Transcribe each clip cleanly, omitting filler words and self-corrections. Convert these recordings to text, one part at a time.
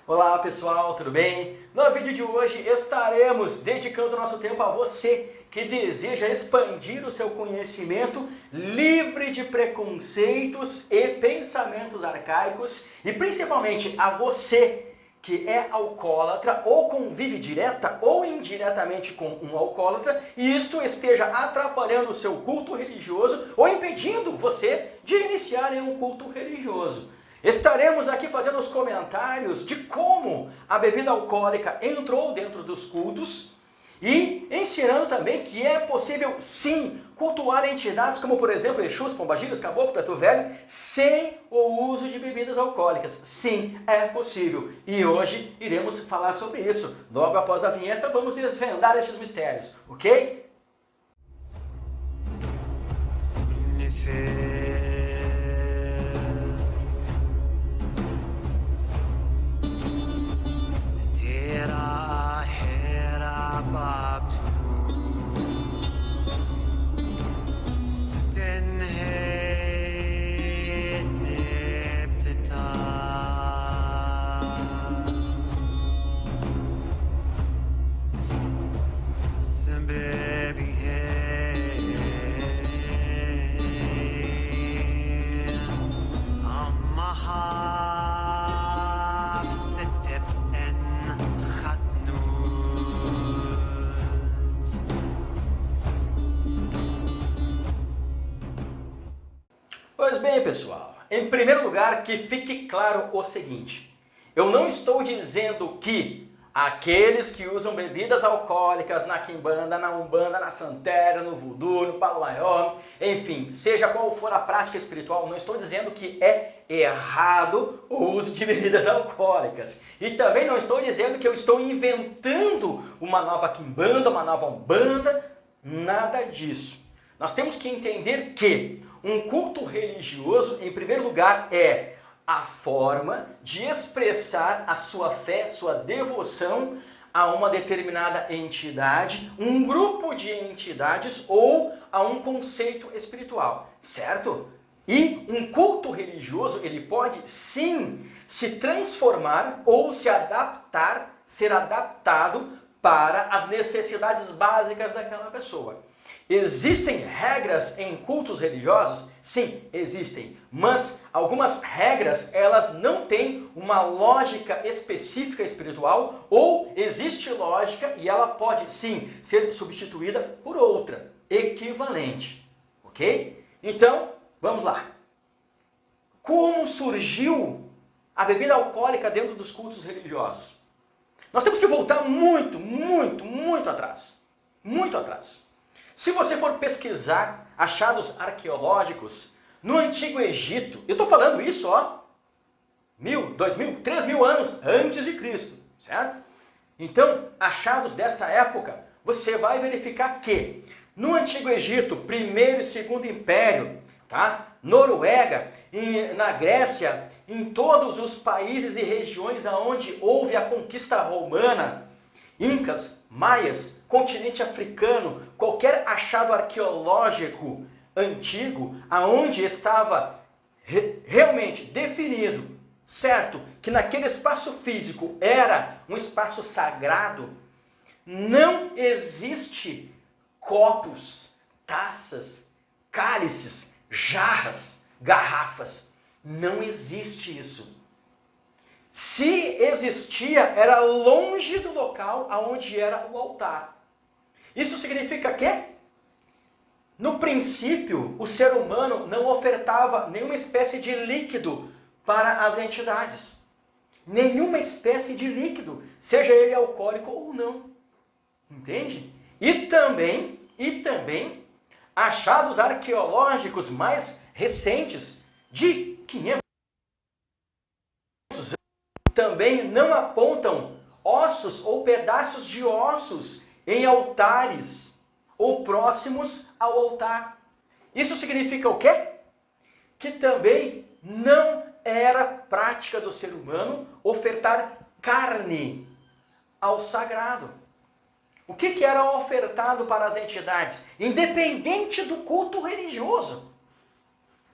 Olá pessoal, tudo bem? No vídeo de hoje estaremos dedicando nosso tempo a você que deseja expandir o seu conhecimento livre de preconceitos e pensamentos arcaicos e principalmente a você que é alcoólatra ou convive direta ou indiretamente com um alcoólatra e isto esteja atrapalhando o seu culto religioso ou impedindo você de iniciar em um culto religioso. Estaremos aqui fazendo os comentários de como a bebida alcoólica entrou dentro dos cultos e ensinando também que é possível sim cultuar entidades como por exemplo Exus, Pombagiras, Caboclo, Preto Velho sem o uso de bebidas alcoólicas. Sim, é possível. E hoje iremos falar sobre isso. Logo após a vinheta vamos desvendar esses mistérios, ok? Pois bem, pessoal, em primeiro lugar, que fique claro o seguinte: eu não estou dizendo que aqueles que usam bebidas alcoólicas na quimbanda, na umbanda, na santéria, no voodoo, no palo maior, enfim, seja qual for a prática espiritual, não estou dizendo que é errado o uso de bebidas alcoólicas. E também não estou dizendo que eu estou inventando uma nova quimbanda, uma nova umbanda, nada disso. Nós temos que entender que um culto religioso, em primeiro lugar, é a forma de expressar a sua fé, sua devoção a uma determinada entidade, um grupo de entidades ou a um conceito espiritual, certo? E um culto religioso, ele pode sim se transformar ou se adaptar, ser adaptado para as necessidades básicas daquela pessoa. Existem regras em cultos religiosos? Sim, existem. Mas algumas regras, elas não têm uma lógica específica espiritual ou existe lógica e ela pode, sim, ser substituída por outra, equivalente. Ok? Então, vamos lá. Como surgiu a bebida alcoólica dentro dos cultos religiosos? Nós temos que voltar muito atrás. Muito atrás. Se você for pesquisar achados arqueológicos no Antigo Egito, eu estou falando isso, ó, 1000, 2000, 3000 anos antes de Cristo, certo? Então, achados desta época, você vai verificar que no Antigo Egito, Primeiro e Segundo Império, tá? Noruega, na Grécia, em todos os países e regiões onde houve a conquista romana, Incas, Maias, continente africano, qualquer achado arqueológico antigo, aonde estava realmente definido, certo, que naquele espaço físico era um espaço sagrado, não existe copos, taças, cálices, jarras, garrafas. Não existe isso. Se existia, era longe do local aonde era o altar. Isso significa que, no princípio, o ser humano não ofertava nenhuma espécie de líquido para as entidades. Nenhuma espécie de líquido, seja ele alcoólico ou não. Entende? E também, achados arqueológicos mais recentes, de 500 anos, também não apontam ossos ou pedaços de ossos em altares ou próximos ao altar. Isso significa o quê? Que também não era prática do ser humano ofertar carne ao sagrado. O que era ofertado para as entidades? Independente do culto religioso.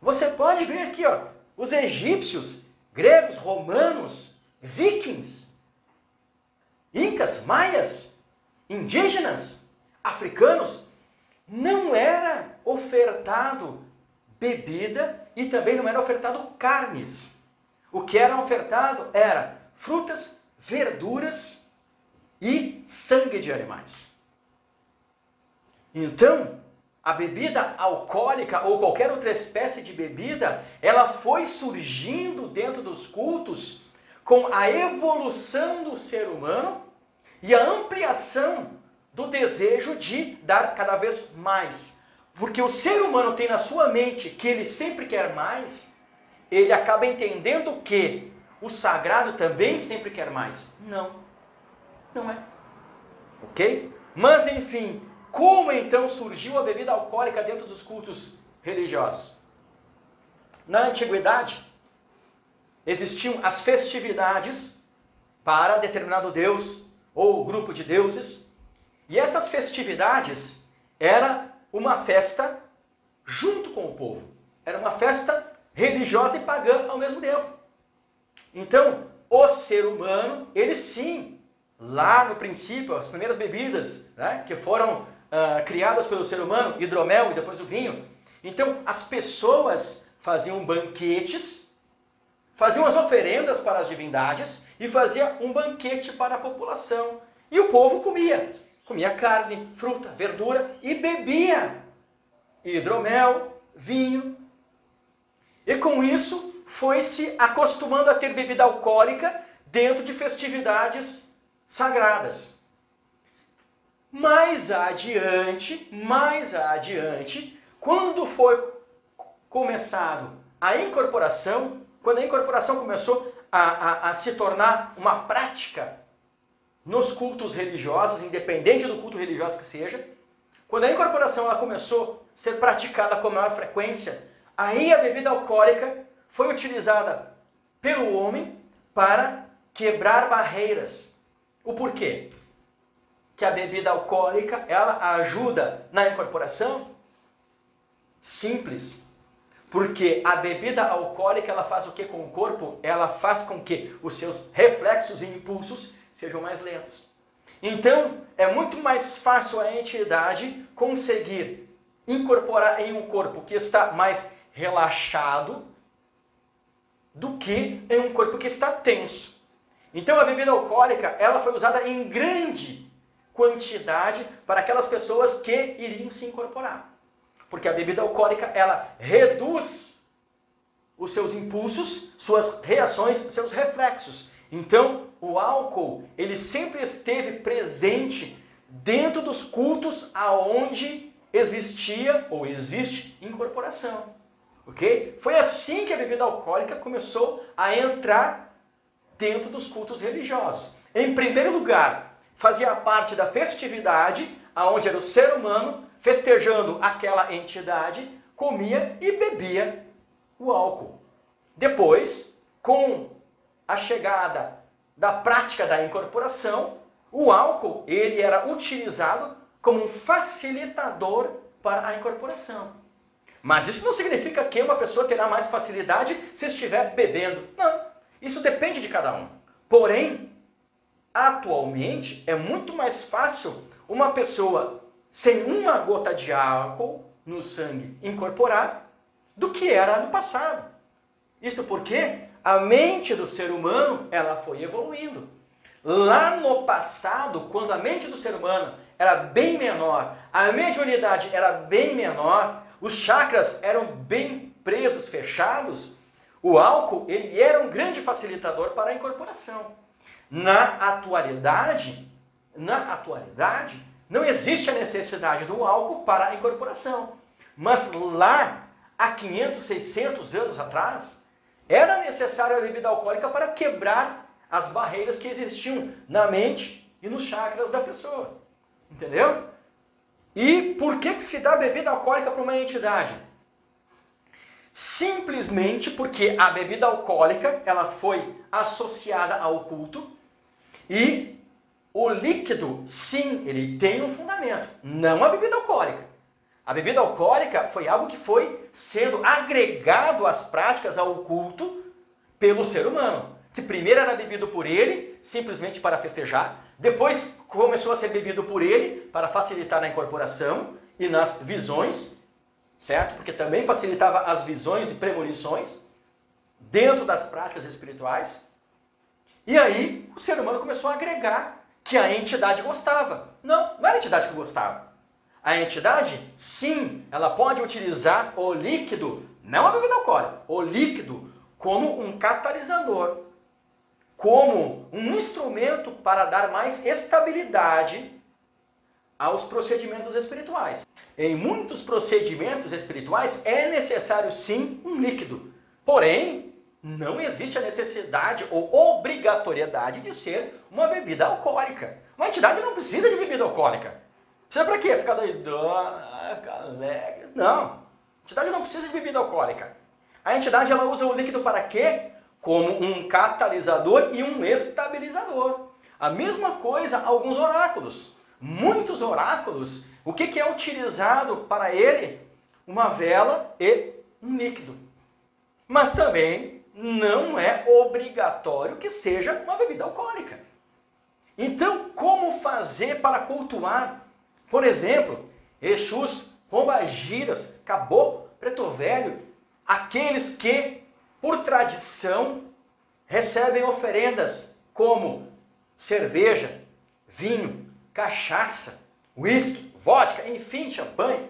Você pode ver aqui, ó, os egípcios, gregos, romanos, vikings, incas, maias, indígenas, africanos, não era ofertado bebida e também não era ofertado carnes. O que era ofertado era frutas, verduras e sangue de animais. Então, a bebida alcoólica ou qualquer outra espécie de bebida, ela foi surgindo dentro dos cultos com a evolução do ser humano e a ampliação do desejo de dar cada vez mais. Porque o ser humano tem na sua mente que ele sempre quer mais, ele acaba entendendo que o sagrado também sempre quer mais. Não, não é. Ok? Mas enfim, como então surgiu a bebida alcoólica dentro dos cultos religiosos? Na antiguidade, existiam as festividades para determinado deus ou grupo de deuses, e essas festividades era uma festa junto com o povo. Era uma festa religiosa e pagã ao mesmo tempo. Então, o ser humano, ele sim, lá no princípio, as primeiras bebidas, né, que foram criadas pelo ser humano, hidromel e depois o vinho. Então, as pessoas faziam banquetes, faziam as oferendas para as divindades e fazia um banquete para a população. E o povo comia. Comia carne, fruta, verdura e bebia hidromel, vinho. E com isso foi se acostumando a ter bebida alcoólica dentro de festividades sagradas. Mais adiante, quando foi começado a incorporação, quando a incorporação começou a se tornar uma prática nos cultos religiosos, independente do culto religioso que seja, quando a incorporação ela começou a ser praticada com maior frequência, aí a bebida alcoólica foi utilizada pelo homem para quebrar barreiras. O porquê? Que a bebida alcoólica ela ajuda na incorporação? Simples. Porque a bebida alcoólica ela faz o que com o corpo? Ela faz com que os seus reflexos e impulsos sejam mais lentos. Então, é muito mais fácil a entidade conseguir incorporar em um corpo que está mais relaxado do que em um corpo que está tenso. Então, a bebida alcoólica ela foi usada em grande quantidade para aquelas pessoas que iriam se incorporar. Porque a bebida alcoólica ela reduz os seus impulsos, suas reações, seus reflexos. Então, o álcool, ele sempre esteve presente dentro dos cultos aonde existia ou existe incorporação. Ok? Foi assim que a bebida alcoólica começou a entrar dentro dos cultos religiosos. Em primeiro lugar, fazia parte da festividade, aonde era o ser humano festejando aquela entidade, comia e bebia o álcool. Depois, com a chegada da prática da incorporação, o álcool ele era utilizado como um facilitador para a incorporação. Mas isso não significa que uma pessoa terá mais facilidade se estiver bebendo. Não, isso depende de cada um. Porém, atualmente é muito mais fácil uma pessoa sem uma gota de álcool no sangue incorporar do que era no passado. Isso porque a mente do ser humano ela foi evoluindo. Lá no passado, quando a mente do ser humano era bem menor, a mediunidade era bem menor, os chakras eram bem presos, fechados, o álcool ele era um grande facilitador para a incorporação. Na atualidade, não existe a necessidade do álcool para a incorporação. Mas lá, há 500, 600 anos atrás, era necessária a bebida alcoólica para quebrar as barreiras que existiam na mente e nos chakras da pessoa. Entendeu? E por que se dá bebida alcoólica para uma entidade? Simplesmente porque a bebida alcoólica ela foi associada ao culto e o líquido, sim, ele tem um fundamento, não a bebida alcoólica. A bebida alcoólica foi algo que foi sendo agregado às práticas, ao culto, pelo ser humano. que primeiro era bebido por ele, simplesmente para festejar, depois começou a ser bebido por ele para facilitar na incorporação e nas visões, certo? Porque também facilitava as visões e premonições dentro das práticas espirituais. E aí o ser humano começou a agregar que a entidade gostava. Não era a entidade que gostava. A entidade, sim, ela pode utilizar o líquido, não a bebida alcoólica, o líquido como um catalisador, como um instrumento para dar mais estabilidade aos procedimentos espirituais. Em muitos procedimentos espirituais é necessário sim um líquido, porém não existe a necessidade ou obrigatoriedade de ser uma bebida alcoólica. Uma entidade não precisa de bebida alcoólica. Precisa para quê? Ficar doidona, alegre? Não. A entidade não precisa de bebida alcoólica. A entidade ela usa o líquido para quê? Como um catalisador e um estabilizador. A mesma coisa alguns oráculos. Muitos oráculos, o que é utilizado para ele? Uma vela e um líquido. Mas também não é obrigatório que seja uma bebida alcoólica. Então, como fazer para cultuar, por exemplo, Exus, Pombagiras, Caboclo, Preto Velho, aqueles que, por tradição, recebem oferendas como cerveja, vinho, cachaça, uísque, vodka, enfim, champanhe?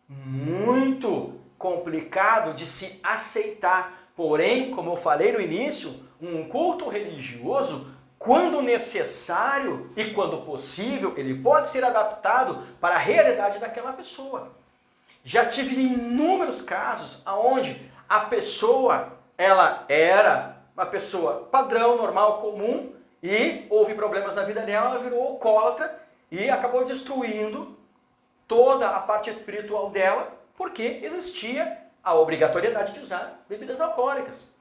Muito complicado de se aceitar. Porém, como eu falei no início, um culto religioso, quando necessário e quando possível, ele pode ser adaptado para a realidade daquela pessoa. Já tive inúmeros casos onde a pessoa ela era uma pessoa padrão, normal, comum, e houve problemas na vida dela, ela virou alcoólatra e acabou destruindo toda a parte espiritual dela, porque existia a obrigatoriedade de usar bebidas alcoólicas.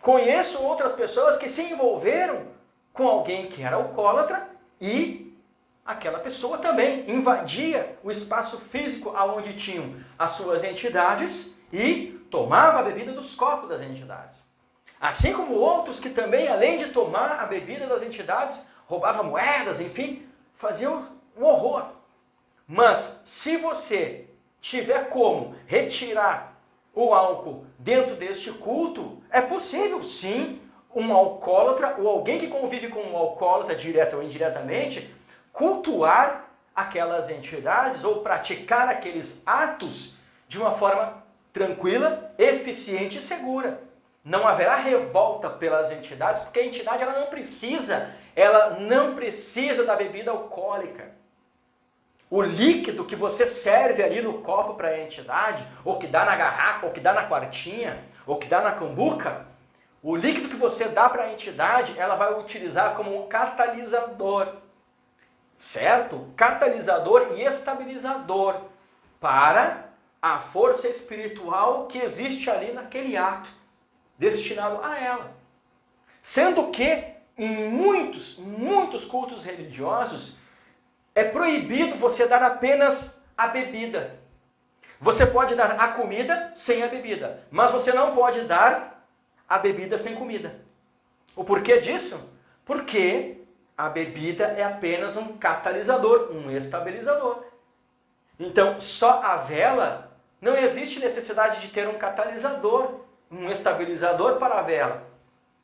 Conheço outras pessoas que se envolveram com alguém que era alcoólatra e aquela pessoa também invadia o espaço físico onde tinham as suas entidades e tomava a bebida dos copos das entidades. Assim como outros que também, além de tomar a bebida das entidades, roubavam moedas, enfim, faziam um horror. Mas se você tiver como retirar o álcool dentro deste culto, é possível sim um alcoólatra ou alguém que convive com um alcoólatra direta ou indiretamente cultuar aquelas entidades ou praticar aqueles atos de uma forma tranquila, eficiente e segura. Não haverá revolta pelas entidades, porque a entidade ela não precisa da bebida alcoólica. O líquido que você serve ali no copo para a entidade, ou que dá na garrafa, ou que dá na quartinha, ou que dá na cambuca, o líquido que você dá para a entidade, ela vai utilizar como um catalisador, certo? Catalisador e estabilizador para a força espiritual que existe ali naquele ato, destinado a ela. Sendo que em muitos cultos religiosos é proibido você dar apenas a bebida. Você pode dar a comida sem a bebida, mas você não pode dar a bebida sem comida. O porquê disso? Porque a bebida é apenas um catalisador, um estabilizador. Então, só a vela, não existe necessidade de ter um catalisador, um estabilizador para a vela.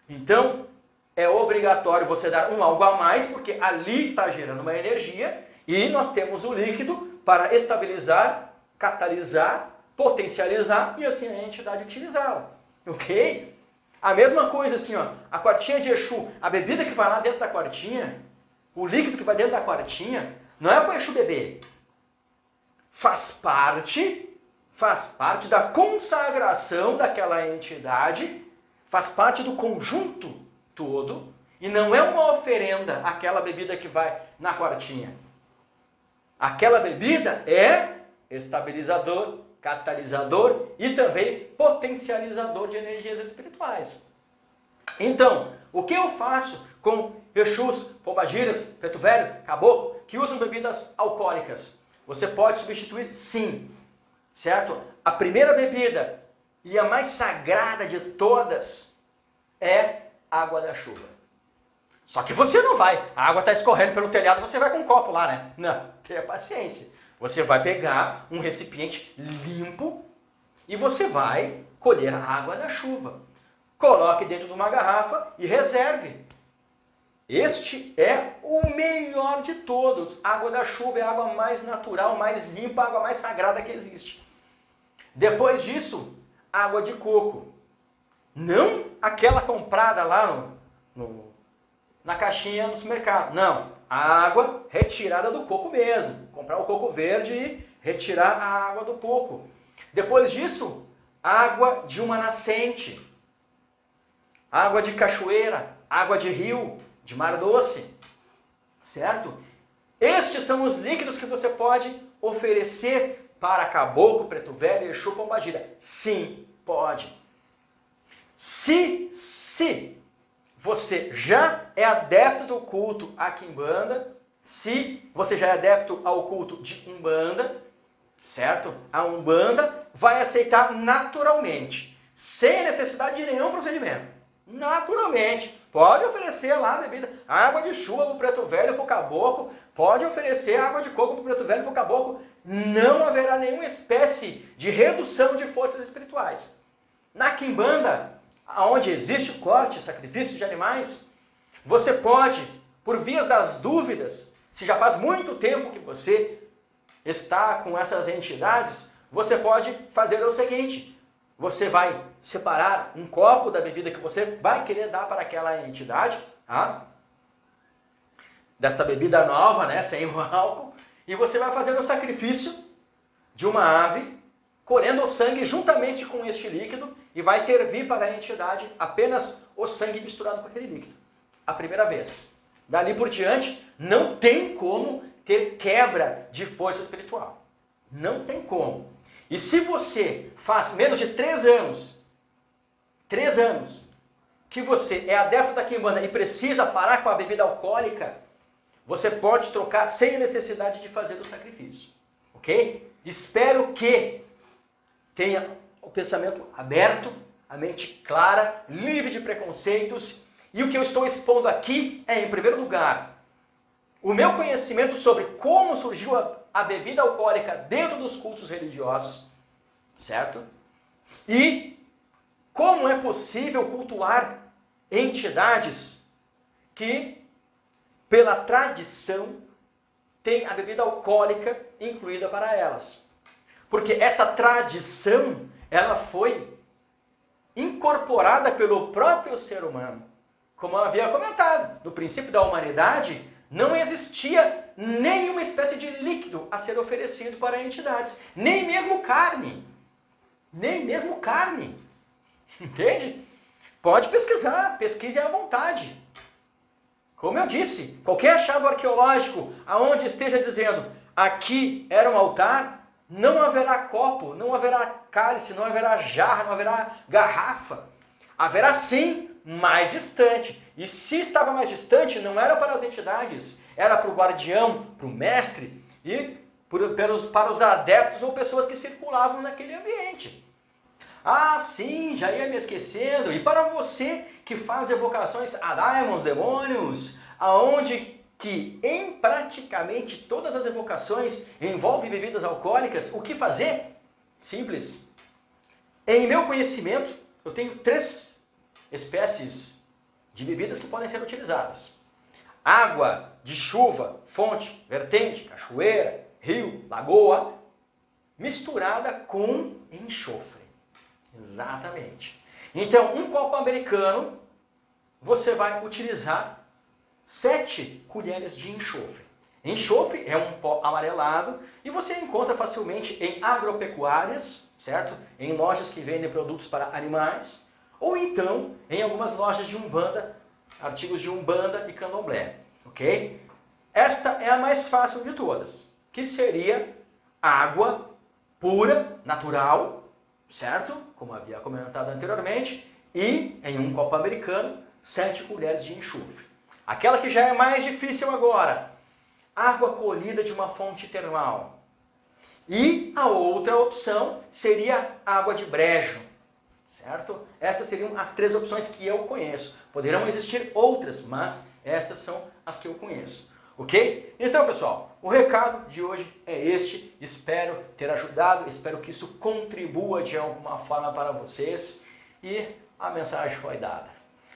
Então, é obrigatório você dar algo a mais, porque ali está gerando uma energia e nós temos o líquido para estabilizar, catalisar, potencializar e assim a entidade utilizá-la. Ok? A mesma coisa assim, ó, a quartinha de Exu, a bebida que vai lá dentro da quartinha, o líquido que vai dentro da quartinha, não é para o Exu beber. Faz parte da consagração daquela entidade, faz parte do conjunto todo, e não é uma oferenda aquela bebida que vai na quartinha. Aquela bebida é estabilizador, catalisador e também potencializador de energias espirituais. Então, o que eu faço com Exus, Pombagiras, Preto Velho, Caboclo, que usam bebidas alcoólicas? Você pode substituir sim, certo? A primeira bebida e a mais sagrada de todas é água da chuva. Só que você não vai, a água está escorrendo pelo telhado, você vai com um copo lá, né? Não, tenha paciência. Você vai pegar um recipiente limpo e você vai colher a água da chuva. Coloque dentro de uma garrafa e reserve. Este é o melhor de todos. A água da chuva é a água mais natural, mais limpa, a água mais sagrada que existe. Depois disso, água de coco. Não aquela comprada lá na caixinha no supermercado. Não, a água retirada do coco mesmo. Comprar o coco verde e retirar a água do coco. Depois disso, água de uma nascente. Água de cachoeira, água de rio, de mar doce, certo? Estes são os líquidos que você pode oferecer para caboclo, preto velho, exu, pombagira. Sim, pode. Se você já é adepto do culto à quimbanda, se você já é adepto ao culto de umbanda, certo? A umbanda vai aceitar naturalmente, sem necessidade de nenhum procedimento. Naturalmente, pode oferecer lá a bebida, água de chuva para o preto velho, para o caboclo, pode oferecer água de coco para o preto velho, para o caboclo, não haverá nenhuma espécie de redução de forças espirituais. Na quimbanda, onde existe o corte, sacrifício de animais, você pode, por vias das dúvidas, se já faz muito tempo que você está com essas entidades, você pode fazer o seguinte: você vai separar um copo da bebida que você vai querer dar para aquela entidade, tá? Desta bebida nova, né, sem o álcool, e você vai fazer o sacrifício de uma ave, colhendo o sangue juntamente com este líquido, e vai servir para a entidade apenas o sangue misturado com aquele líquido. A primeira vez. Dali por diante, não tem como ter quebra de força espiritual. Não tem como. E se você faz menos de 3 anos, que você é adepto da quimbanda e precisa parar com a bebida alcoólica, você pode trocar sem necessidade de fazer o sacrifício. Ok? Espero que tenha o pensamento aberto, a mente clara, livre de preconceitos. E o que eu estou expondo aqui é, em primeiro lugar, o meu conhecimento sobre como surgiu a bebida alcoólica dentro dos cultos religiosos, certo? E como é possível cultuar entidades que, pela tradição, têm a bebida alcoólica incluída para elas. Porque essa tradição, ela foi incorporada pelo próprio ser humano. Como eu havia comentado, no princípio da humanidade, não existia nenhuma espécie de líquido a ser oferecido para entidades. Nem mesmo carne. Nem mesmo carne. Entende? Pode pesquisar, pesquise à vontade. Como eu disse, qualquer achado arqueológico aonde esteja dizendo aqui era um altar, não haverá copo, não haverá cálice, não haverá jarra, não haverá garrafa. Haverá sim mais distante. E se estava mais distante, não era para as entidades, era para o guardião, para o mestre e para os adeptos ou pessoas que circulavam naquele ambiente. Ah, sim, já ia me esquecendo. E para você que faz evocações a daimons, demônios, aonde que em praticamente todas as evocações envolvem bebidas alcoólicas, o que fazer? Simples. Em meu conhecimento, eu tenho 3 espécies de bebidas que podem ser utilizadas. Água de chuva, fonte, vertente, cachoeira, rio, lagoa, misturada com enxofre. Exatamente. Então, um copo americano, você vai utilizar 7 colheres de enxofre. Enxofre é um pó amarelado e você encontra facilmente em agropecuárias, certo? Em lojas que vendem produtos para animais, ou então em algumas lojas de umbanda, artigos de umbanda e candomblé, ok? Esta é a mais fácil de todas, que seria água pura, natural, certo? Como havia comentado anteriormente, e em um copo americano, 7 colheres de enxofre. Aquela que já é mais difícil agora, água colhida de uma fonte termal. E a outra opção seria água de brejo, certo? certo? Essas seriam as 3 opções que eu conheço. Poderão existir outras, mas estas são as que eu conheço. Ok? Então, pessoal, o recado de hoje é este. Espero ter ajudado, espero que isso contribua de alguma forma para vocês. E a mensagem foi dada.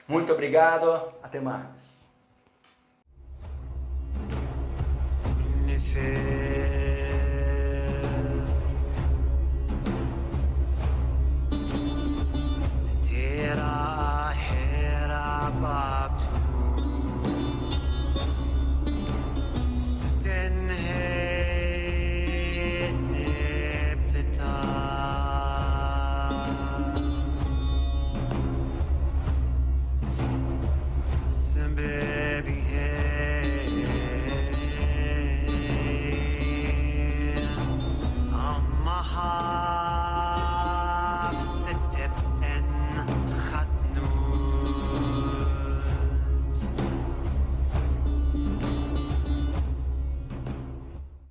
Muito obrigado, até mais.